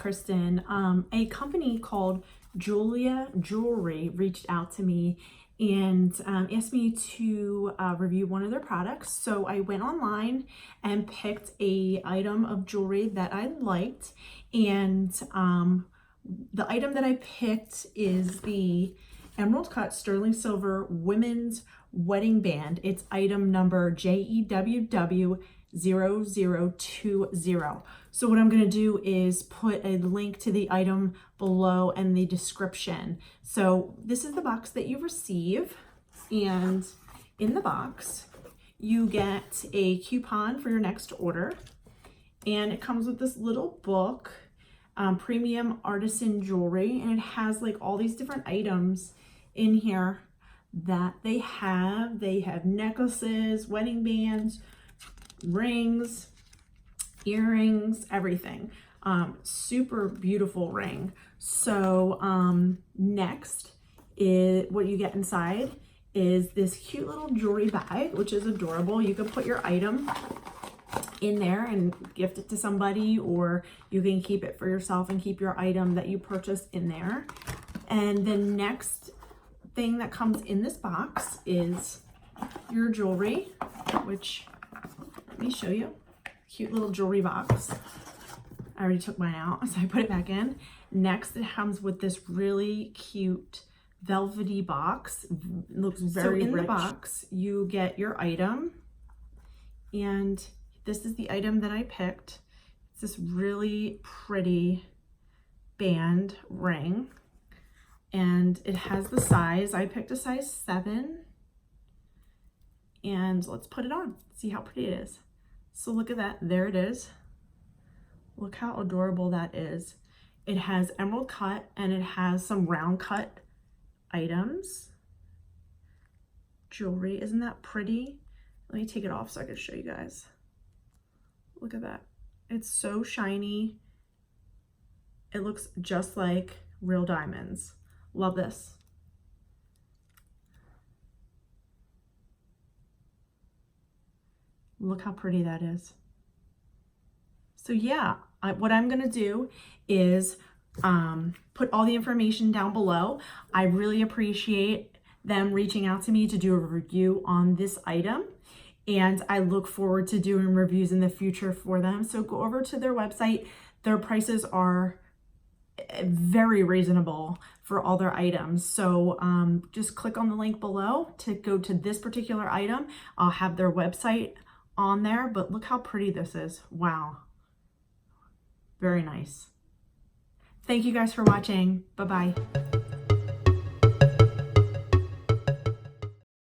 Kristen. A company called Jeulia Jewelry reached out to me and asked me to review one of their products. So I went online and picked a item of jewelry that I liked, and the item that I picked is the Emerald Cut Sterling Silver Women's Wedding Band. It's item number JEWW 0020. So what I'm going to do is put a link to the item below in the description. So this is the box that you receive, and in the box you get a coupon for your next order, and it comes with this little book, Premium Artisan Jewelry, and it has like all these different items in here that they have. They have necklaces, wedding bands, rings, earrings, everything. Super beautiful ring. So next is what you get inside is this cute little jewelry bag, which is adorable. You can put your item in there and gift it to somebody, or you can keep it for yourself and keep your item that you purchased in there. And the next thing that comes in this box is your jewelry, which, let me show you. Cute little jewelry box. I already took mine out, so I put it back in. Next, it comes with this really cute velvety box. It looks very rich. So in the box, you get your item, and this is the item that I picked. It's this really pretty band ring, and it has the size. I picked a size 7, and let's put it on, see how pretty it is. So look at that, there it is. Look how adorable that is. It has emerald cut, and it has some round cut items. Jewelry, isn't that pretty? Let me take it off so I can show you guys. Look at that, it's so shiny. It looks just like real diamonds. Love this. Look how pretty that is. So yeah, what I'm gonna do is put all the information down below. I really appreciate them reaching out to me to do a review on this item, and I look forward to doing reviews in the future for them. So go over to their website. Their prices are very reasonable for all their items. So just click on the link below to go to this particular item. I'll have their website on there, but look how pretty this is. Wow. Very nice. Thank you guys for watching. Bye-bye.